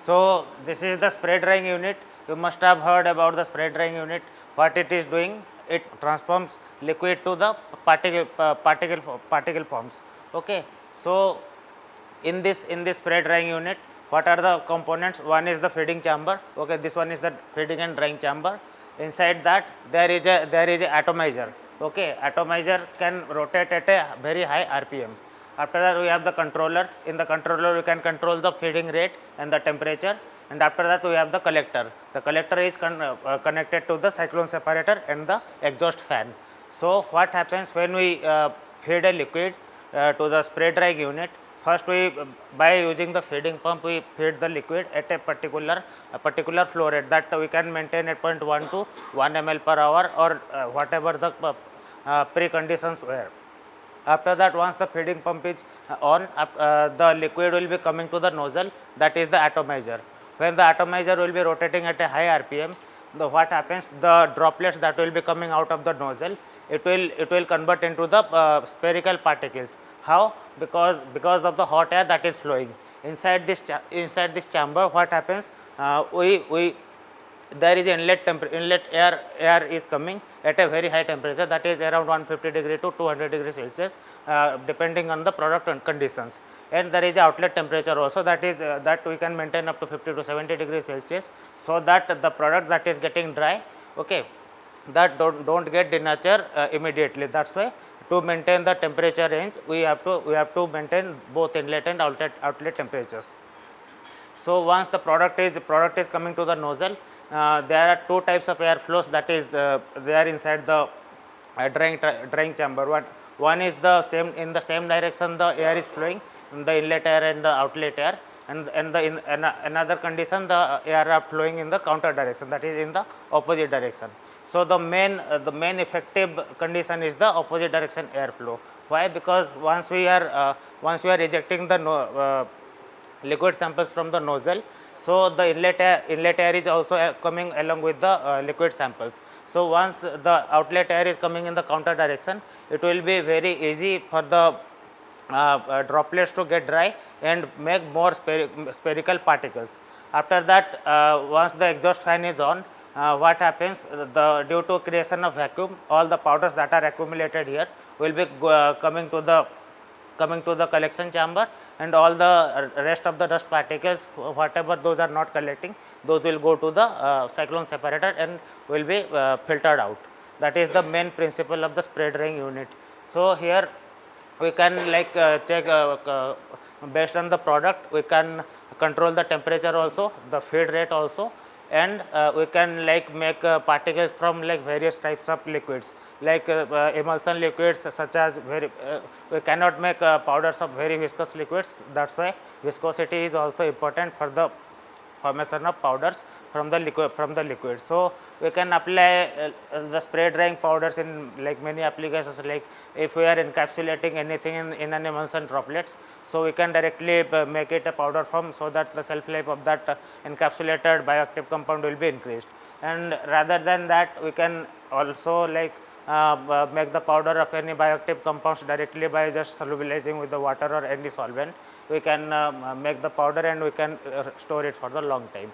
So this is the spray drying unit. You must have heard about the spray drying unit. What it is doing? It transforms liquid to the particle forms. Okay. So in this spray drying unit, what are the components? One is the feeding chamber. Okay, this one is the feeding and drying chamber. Inside that there is a atomizer. Okay, atomizer can rotate at a very high RPM. After that we have the controller. In the controller we can control the feeding rate and the temperature, and after that we have the collector. The collector is connected to the cyclone separator and the exhaust fan. So what happens when we feed a liquid to the spray drying unit? First we by using the feeding pump we feed the liquid at a particular flow rate that we can maintain at 0.1 to 1 ml per hour, or whatever the preconditions were. After that, once the feeding pump is on, the liquid will be coming to the nozzle, that is the atomizer. When the atomizer will be rotating at a high RPM, what happens, the droplets that will be coming out of the nozzle, it will convert into the spherical particles. How? Because of the hot air that is flowing inside this chamber. What happens, there is inlet air is coming at a very high temperature, that is around 150 degree to 200 degree Celsius, depending on the product and conditions. And there is outlet temperature also, that is that we can maintain up to 50 to 70 degrees Celsius, so that the product that is getting dry, okay, that don't get denature immediately. That's why to maintain the temperature range we have to maintain both inlet and outlet temperatures. So once the product is coming to the nozzle, there are two types of air flows that is there inside the drying chamber. One is in the same direction the air is flowing, the inlet air and the outlet air, and in another condition the air are flowing in the counter direction, that is in the opposite direction. So the main effective condition is the opposite direction airflow. Why? Because once we are ejecting the liquid samples from the nozzle, so the inlet air is also coming along with the liquid samples. So once the outlet air is coming in the counter direction, it will be very easy for the droplets to get dry and make more spherical particles. After that, once the exhaust fan is on, what happens, due to creation of vacuum, all the powders that are accumulated here will be coming to the collection chamber, and all the rest of the dust particles, whatever those are not collecting, those will go to the cyclone separator and will be filtered out. That is the main principle of the spray drying unit. So here we can check based on the product, we can control the temperature also, the feed rate also, and we can make particles from various types of liquids, emulsion liquids, such as we cannot make powders of very viscous liquids. That's why viscosity is also important for the formation of powders from the liquid. So we can apply the spray drying powders in many applications, like if we are encapsulating anything in an emulsion droplets, so we can directly make it a powder form, so that the shelf life of that encapsulated bioactive compound will be increased. And rather than that, we can also make the powder of any bioactive compounds directly by just solubilizing with the water or any solvent. We can make the powder and we can store it for the long time.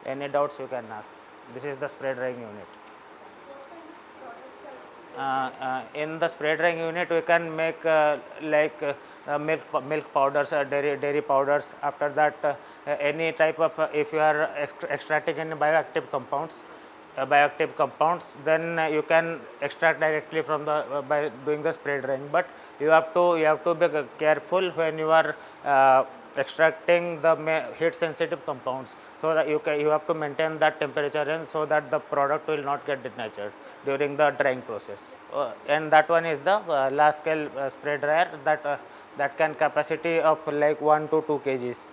Any doubts you can ask. This is the spray drying unit. In the spray drying unit, we can make milk powders, dairy powders. After that, any type of if you are extracting any bioactive compounds, then you can extract directly from the by doing the spray drying. But you have to be careful when you are extracting the heat sensitive compounds, so that you have to maintain that temperature range, so that the product will not get denatured during the drying process. And that one is the large scale spray dryer that can capacity of 1 to 2 kgs.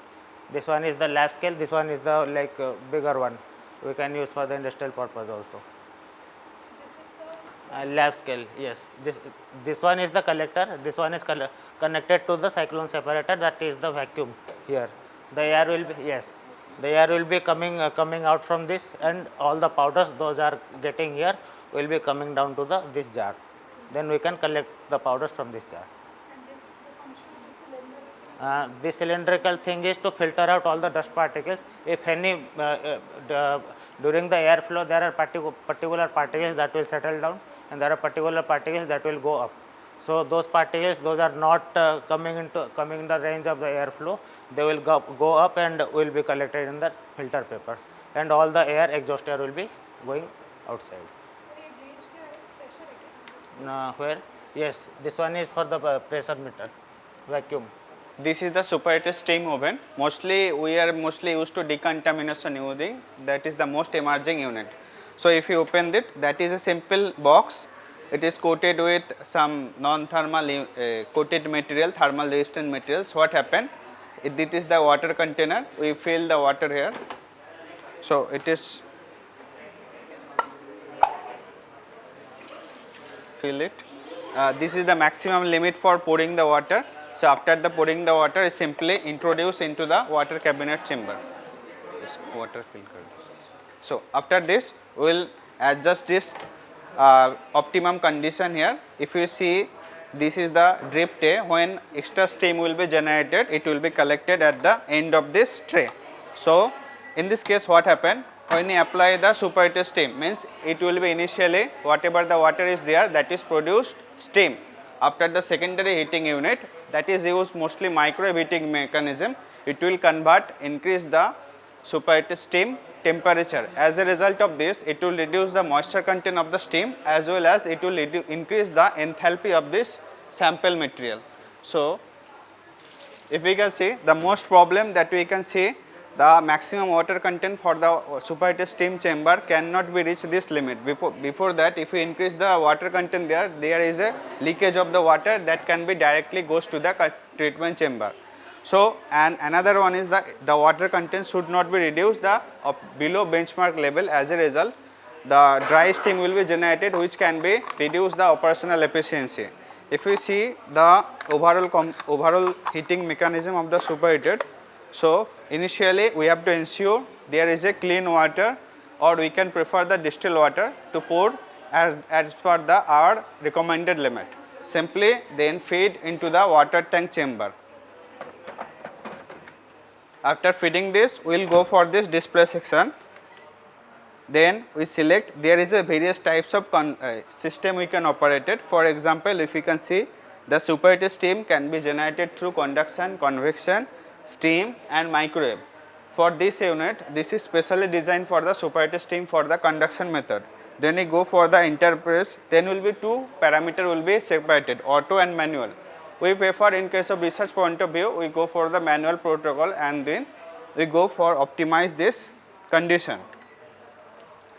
This one is the lab scale, this one is the bigger one, we can use for the industrial purpose also. So this is the Lab scale, yes. This one is the collector, this one is connected to the cyclone separator, that is the vacuum here. The air will be, yes, the air will be coming out from this, and all the powders those are getting here will be coming down to this jar. Then we can collect the powders from this jar. and this the function of the cylinder. The cylindrical thing is to filter out all the dust particles. If any during the airflow there are particular particles that will settle down, and there are particular particles that will go up. So those particles, those are not coming in the range of the airflow. They will go up and will be collected in the filter paper, and all the air exhaust air will be going outside. और ये gauge क्या है? Pressure है क्या? Where? Yes, this one is for the pressure meter, vacuum. This is the superheated steam oven. Mostly we are mostly used to decontamination using, that is the most emerging unit. So if you open it, that is a simple box. It is coated with some non-thermal coated material, thermal resistant materials. What happened? It is the water container. We fill the water here. So it is fill it. This is the maximum limit for pouring the water. So after the pouring the water is simply introduced into the water cabinet chamber. This water filter. So after this we will adjust this optimum condition here. If you see, this is the drip tray. When extra steam will be generated, it will be collected at the end of this tray. So in this case what happened? When you apply the superheated steam, means it will be initially whatever the water is there, that is produced steam. After the secondary heating unit, that is used mostly microwave heating mechanism, it will convert, increase the superheated steam temperature. As a result of this, it will reduce the moisture content of the steam, as well as it will increase the enthalpy of this sample material. So if we can see, the most problem that we can see, the maximum water content for the superheated steam chamber cannot be reached this limit. Before that, if we increase the water content there is a leakage of the water that can be directly goes to the treatment chamber. So and another one is the water content should not be reduced below benchmark level. As a result, the dry steam will be generated, which can be reduce the operational efficiency. If we see the overall heating mechanism of the superheated, so initially we have to ensure there is a clean water, or we can prefer the distilled water to pour as per our recommended limit. Simply then feed into the water tank chamber. After feeding this, we will go for this display section. Then we select, there is a various types of system we can operate it. For example, if you can see, the superheated steam can be generated through conduction, convection, steam and microwave. For this unit, this is specially designed for the superheated steam for the conduction method. Then we go for the interface, then will be two parameter will be separated, auto and manual. We prefer, in case of research point of view, we go for the manual protocol, and then we go for optimize this condition.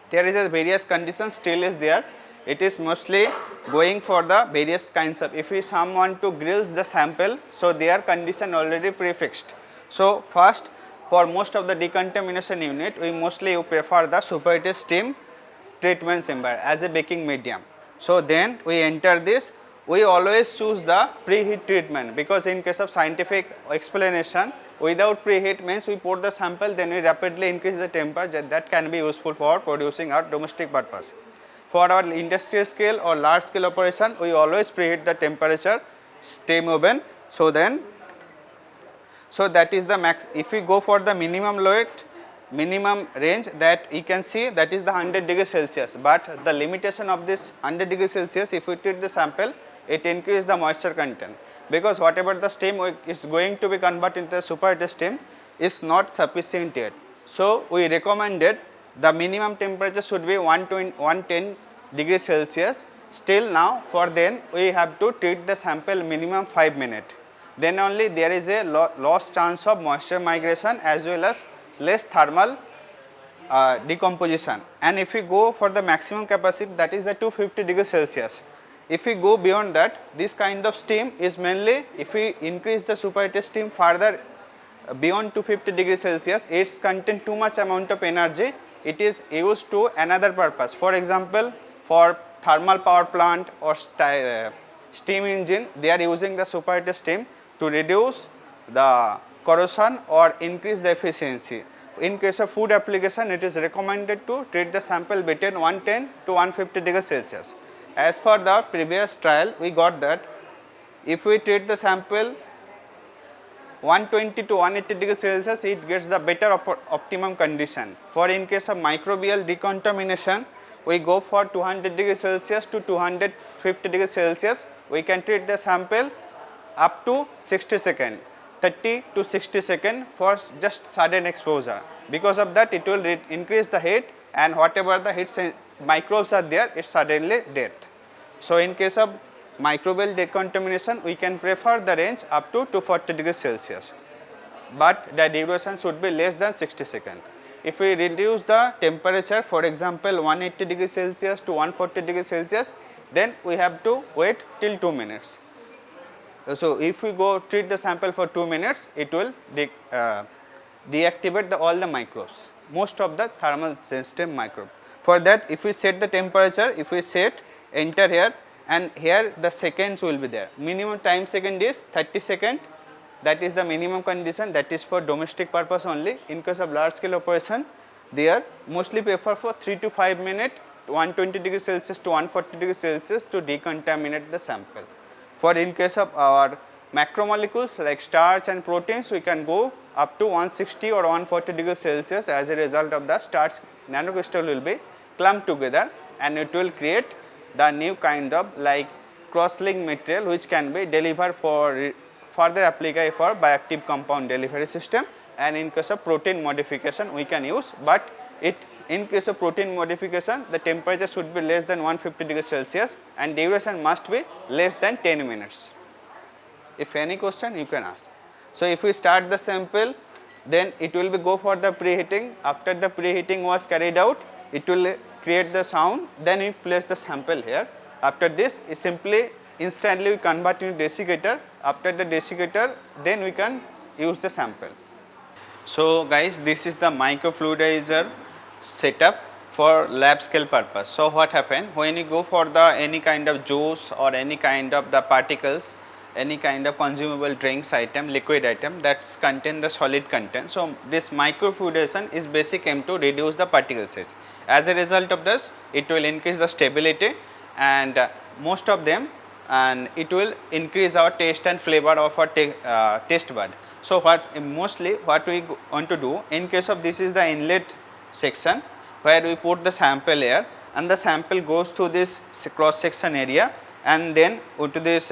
There is a various conditions still is there. It is mostly going for the various kinds of, if we someone to grills the sample, so their condition already prefixed. So first, for most of the decontamination unit, we mostly prefer the superheated steam treatment chamber as a baking medium. So then we enter this. We always choose the preheat treatment, because in case of scientific explanation, without preheat means we pour the sample, then we rapidly increase the temperature. That can be useful for producing our domestic purpose. For our industrial scale or large scale operation, we always preheat the temperature steam oven. So then, so that is the max. If we go for the minimum range, that you can see, that is the 100 degrees Celsius. But the limitation of this 100 degrees Celsius, if we treat the sample, it increases the moisture content, because whatever the steam is going to be converted into the superheated steam is not sufficient yet. So we recommended the minimum temperature should be 110 degrees Celsius. Still now, for then we have to treat the sample minimum 5 minutes. Then only there is a lost chance of moisture migration, as well as less thermal decomposition. And if we go for the maximum capacity, that is the 250 degrees Celsius. If we go beyond that, this kind of steam is mainly, if we increase the superheated steam further beyond 250 degrees Celsius, it contains too much amount of energy. It is used to another purpose. For example, for thermal power plant or steam engine, they are using the superheated steam to reduce the corrosion or increase the efficiency. In case of food application, it is recommended to treat the sample between 110 to 150 degrees Celsius. As per the previous trial, we got that if we treat the sample 120 to 180 degrees Celsius, it gets the better optimum condition. For in case of microbial decontamination, we go for 200 degrees Celsius to 250 degrees Celsius. We can treat the sample up to 60 seconds, 30 to 60 seconds for just sudden exposure. Because of that, it will increase the heat, and whatever the heat microbes are there, it's suddenly death. So in case of microbial decontamination, we can prefer the range up to 240 degrees Celsius, but the duration should be less than 60 seconds. If we reduce the temperature, for example 180 degrees Celsius to 140 degrees Celsius, then we have to wait till 2 minutes. So if we go treat the sample for 2 minutes, it will deactivate all the microbes, most of the thermal sensitive microbe. For that, if we set the temperature, if we set enter here, and here the seconds will be there. Minimum time second is 30 seconds, that is the minimum condition, that is for domestic purpose only. In case of large scale operation, they are mostly prefer for 3 to 5 minutes, 120 degrees Celsius to 140 degrees Celsius to decontaminate the sample. For in case of our macromolecules like starch and proteins, we can go up to 160 or 140 degrees Celsius. As a result of the starch nanocrystal will be clumped together, and it will create the new kind of like cross-linked material which can be delivered for further applied for bioactive compound delivery system. And in case of protein modification, we can use, but in case of protein modification, the temperature should be less than 150 degrees Celsius and duration must be less than 10 minutes. If any question, you can ask. So if we start the sample, then it will be go for the preheating. After the preheating was carried out, it will create the sound, then we place the sample here. After this, simply instantly we convert into desiccator. After the desiccator, then we can use the sample. So guys, this is the microfluidizer setup for lab scale purpose. So what happen when you go for the any kind of juice or any kind of the particles, any kind of consumable drinks item, liquid item that contain the solid content. So this microfluidization is basic aim to reduce the particle size. As a result of this, it will increase the stability and most of them, and it will increase our taste and flavor of our taste bud. So what mostly what we want to do in case of this is the inlet section where we put the sample here, and the sample goes through this cross section area, and then into this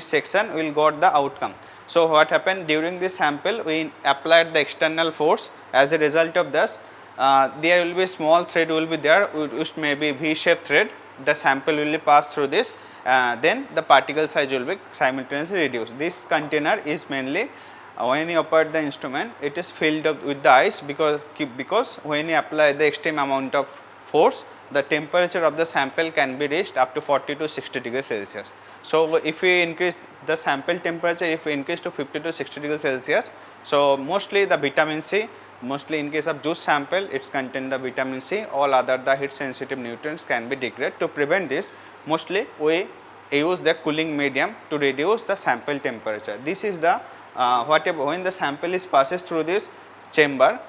section we will got the outcome. So what happened during this sample, we applied the external force. As a result of this, there will be small thread will be there, which may be V-shaped thread. The sample will be passed through this, then the particle size will be simultaneously reduced. This container is mainly when you operate the instrument, it is filled up with the ice because when you apply the extreme amount of force, the temperature of the sample can be reached up to 40 to 60 degrees Celsius. So if we increase the sample temperature, if we increase to 50 to 60 degrees Celsius, so mostly the vitamin C, mostly in case of juice sample, it's contain the vitamin C, all other the heat sensitive nutrients can be degraded. To prevent this, mostly we use the cooling medium to reduce the sample temperature. This is the whatever when the sample is passes through this chamber,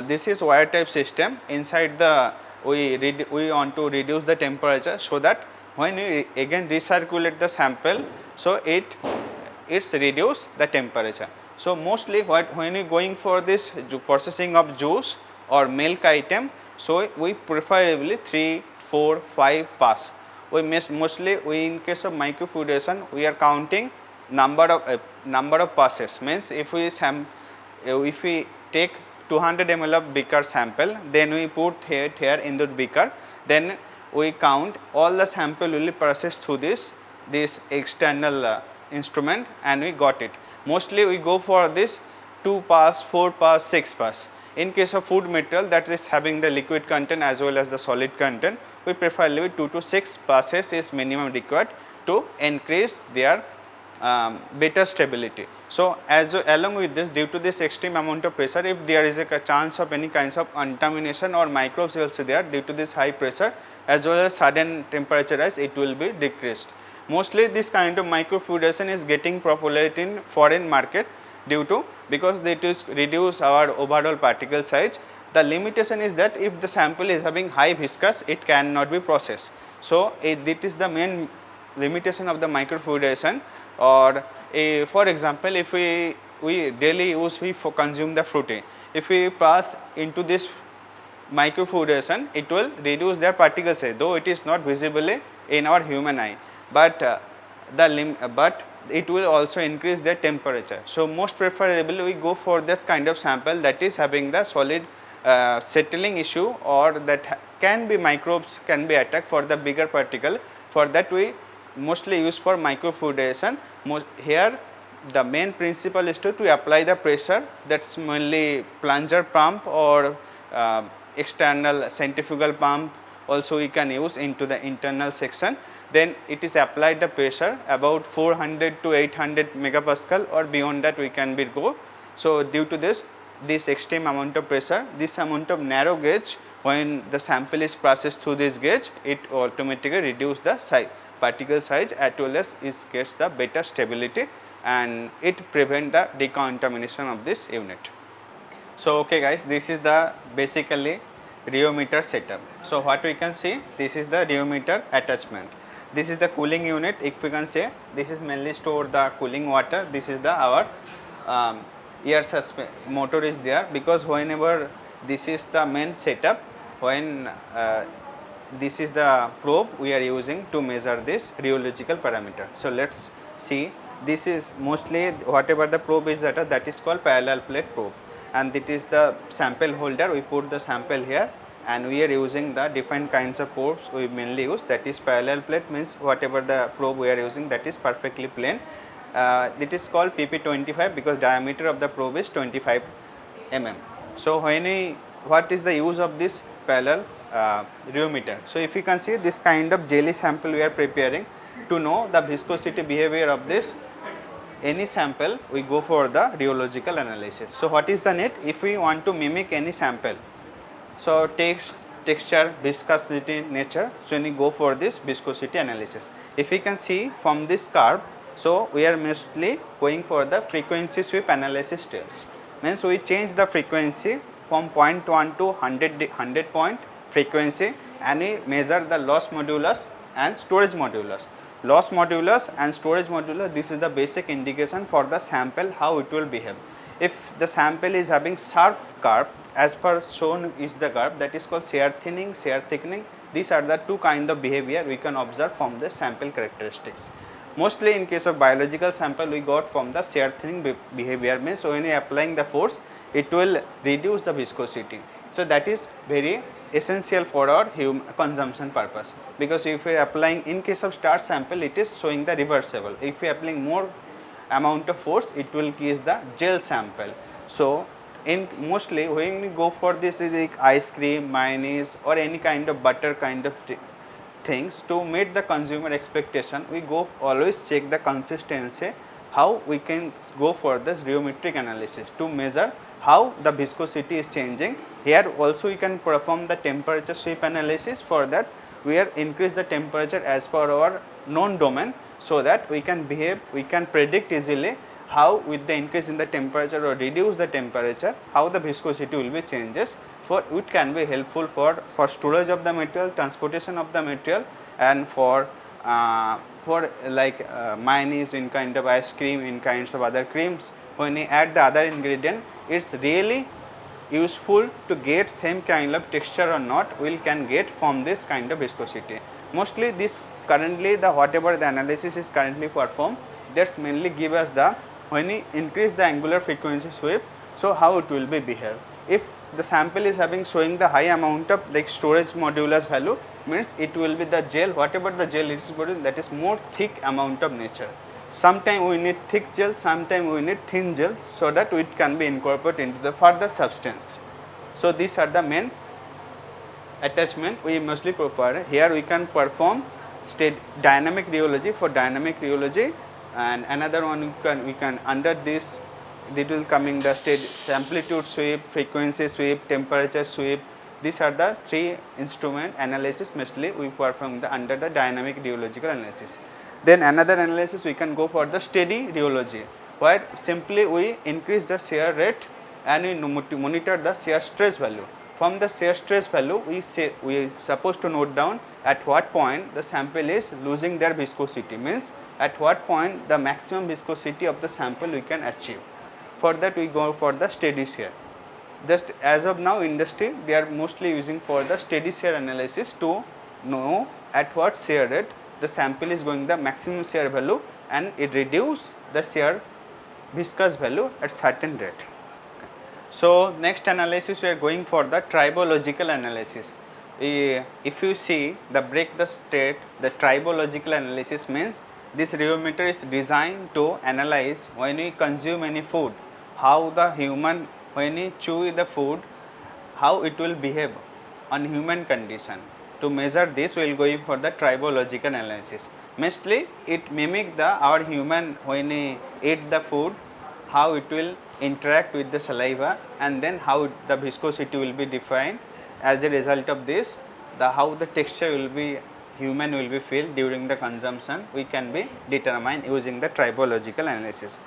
this is wire type system. Inside the we want to reduce the temperature so that when we again recirculate the sample, so it's reduce the temperature. So mostly when we going for this processing of juice or milk item, so we preferably 3, 4, 5 pass. We mostly in case of microfluidization, we are counting number of passes. Means if we take 200 ml of beaker sample, then we put here in the beaker, then we count all the sample will be processed through this external instrument, and we got it. Mostly we go for this 2 pass, 4 pass, 6 pass. In case of food material that is having the liquid content as well as the solid content, we prefer 2 to 6 passes is minimum required to increase their better stability. So along with this, due to this extreme amount of pressure, if there is a chance of any kinds of contamination or microbes also there, due to this high pressure as well as sudden temperature rise, it will be decreased. Mostly this kind of microfluidization is getting popularity in foreign market because it is reduce our overall particle size. The limitation is that if the sample is having high viscous, it cannot be processed. So it is the main limitation of the microfluidization. Or for example, if we we daily use, we consume the fruity. If we pass into this microfluorescence, it will reduce their particle size, though it is not visibly in our human eye, but but it will also increase their temperature. So most preferably we go for that kind of sample that is having the solid settling issue, or that can be microbes can be attacked for the bigger particle. For that we mostly use for microfluorescence. Here the main principle is to apply the pressure, that's mainly plunger pump or external centrifugal pump also we can use into the internal section. Then it is applied the pressure about 400 to 800 megapascal, or beyond that we can be go. So due to this extreme amount of pressure, this amount of narrow gauge, when the sample is processed through this gauge, it automatically reduce the size, particle size, as well as it gets the better stability, and it prevent the decontamination of this unit. So okay guys, this is the basically rheometer setup. So what we can see, this is the rheometer attachment. This is the cooling unit. If we can say, this is mainly store the cooling water. This is the our air motor is there, because whenever this is the main setup, when this is the probe we are using to measure this rheological parameter. So let's see, this is mostly whatever the probe is that is called parallel plate probe, and it is the sample holder. We put the sample here, and we are using the different kinds of probes we mainly use, that is parallel plate, means whatever the probe we are using that is perfectly plain. It is called PP25 because diameter of the probe is 25 mm. So what is the use of this parallel rheometer? So if you can see, this kind of jelly sample we are preparing to know the viscosity behavior of this any sample, we go for the rheological analysis. So what is the need? If we want to mimic any sample, so texture, viscosity, nature, so we go for this viscosity analysis. If we can see from this curve, so we are mostly going for the frequency sweep analysis steps. Means we change the frequency from 0.1 to 100 point frequency, and we measure the loss modulus and storage modulus. Loss modulus and storage modulus, this is the basic indication for the sample how it will behave. If the sample is having sharp curve, as per shown is the curve, that is called shear thinning, shear thickening. These are the two kind of behavior we can observe from the sample characteristics. Mostly in case of biological sample, we got from the shear thinning behavior, means when you are applying the force, it will reduce the viscosity. So that is very essential for our consumption purpose, because if we are applying in case of starch sample, it is showing the reversible. If we are applying more amount of force, it will give the gel sample. So in mostly when we go for this like ice cream, mayonnaise, or any kind of butter kind of things, to meet the consumer expectation, we go always check the consistency, how we can go for this rheometric analysis to measure how the viscosity is changing. Here also we can perform the temperature sweep analysis. For that we are increase the temperature as per our known domain, so that we can predict easily how with the increase in the temperature or reduce the temperature, how the viscosity will be changes. For it can be helpful for storage of the material, transportation of the material, and for like mayonnaise, in kind of ice cream, in kinds of other creams. When we add the other ingredient, it's really useful to get same kind of texture or not, we can get from this kind of viscosity. Mostly this currently the whatever the analysis is currently performed, that's mainly give us the when we increase the angular frequency sweep, so how it will be behave. If the sample is having showing the high amount of like storage modulus value, means it will be the gel, whatever the gel it is producing, that is more thick amount of nature. Sometime we need thick gel, sometime we need thin gel, so that it can be incorporated into the further substance. So these are the main attachment we mostly prefer. Here we can perform dynamic rheology for dynamic rheology, and another one we can under this it will coming the amplitude sweep, frequency sweep, temperature sweep. These are the three instrument analysis mostly we perform under the dynamic rheological analysis. Then another analysis we can go for the steady rheology, where simply we increase the shear rate and we monitor the shear stress value. From the shear stress value, we supposed to note down at what point the sample is losing their viscosity, means at what point the maximum viscosity of the sample we can achieve. For that we go for the steady shear. Just as of now industry they are mostly using for the steady shear analysis to know at what shear rate the sample is going the maximum shear value and it reduce the shear viscous value at certain rate. So next analysis we are going for the tribological analysis. If you see the break the state, the tribological analysis means this rheometer is designed to analyze when we consume any food, how the human when we chew the food, how it will behave on human condition. To measure this we will go for the tribological analysis. Mostly it mimic the our human when we eat the food, how it will interact with the saliva and then how the viscosity will be defined. As a result of this, the how the texture will be human will be feel during the consumption we can be determined using the tribological analysis.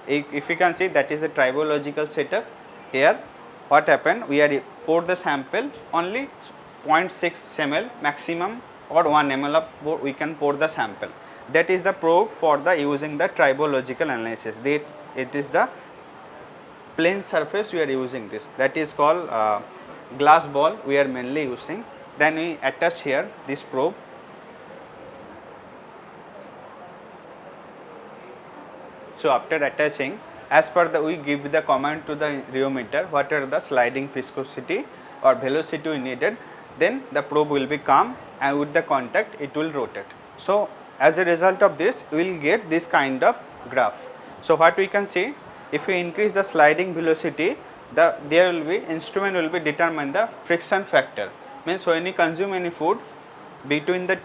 If you can see, that is the tribological setup. Here what happened, we are pour the sample only 0.6 ml maximum or 1 ml of we can pour the sample. That is the probe for the using the tribological analysis. It is the plane surface we are using this, that is called glass ball we are mainly using. Then we attach here this probe. So after attaching, as per the we give the command to the rheometer what are the sliding viscosity or velocity we needed, then the probe will be calm and with the contact it will rotate. So as a result of this we will get this kind of graph. So what we can see, if we increase the sliding velocity, there will be instrument will be determine the friction factor. Means when we consume any food, between the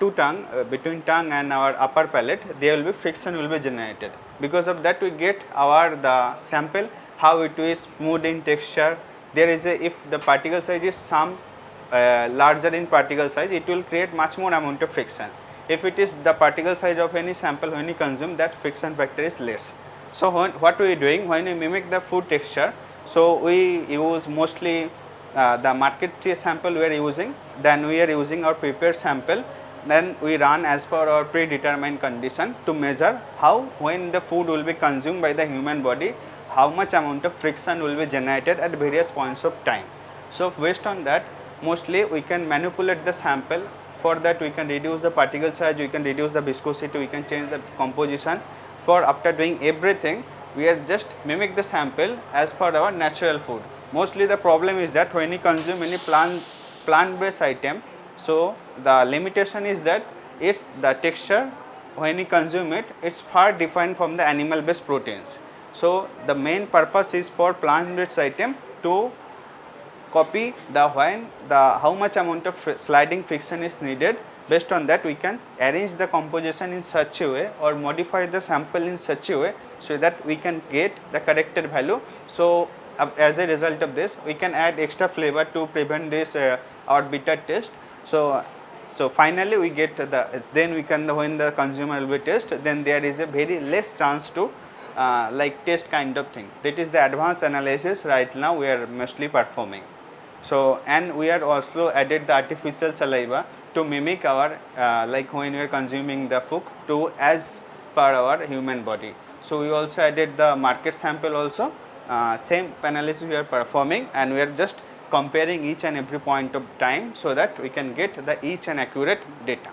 between tongue and our upper palate, there will be friction will be generated. Because of that we get our the sample how it is smooth in texture. There is a, if the particle size is some larger in particle size, it will create much more amount of friction. If it is the particle size of any sample when you consume, that friction factor is less. So what we are doing when we mimic the food texture, so we use mostly the market sample we are using, then we are using our prepared sample, then we run as per our predetermined condition to measure how when the food will be consumed by the human body, how much amount of friction will be generated at various points of time. So based on that mostly we can manipulate the sample. For that we can reduce the particle size, we can reduce the viscosity, we can change the composition. For after doing everything we are just mimic the sample as per our natural food. Mostly the problem is that when you consume any plant based item, so the limitation is that it's the texture when you consume it is far different from the animal based proteins. So the main purpose is for plant based item to copy the when the how much amount of sliding friction is needed. Based on that we can arrange the composition in such a way or modify the sample in such a way so that we can get the corrected value. So as a result of this we can add extra flavor to prevent this our bitter taste. So finally we get the then we can when the consumer will be taste, then there is a very less chance to like taste kind of thing. That is the advanced analysis right now we are mostly performing. So and we are also added the artificial saliva to mimic our like when we are consuming the food to as per our human body. So we also added the market sample also, same analysis we are performing and we are just comparing each and every point of time so that we can get the each and accurate data.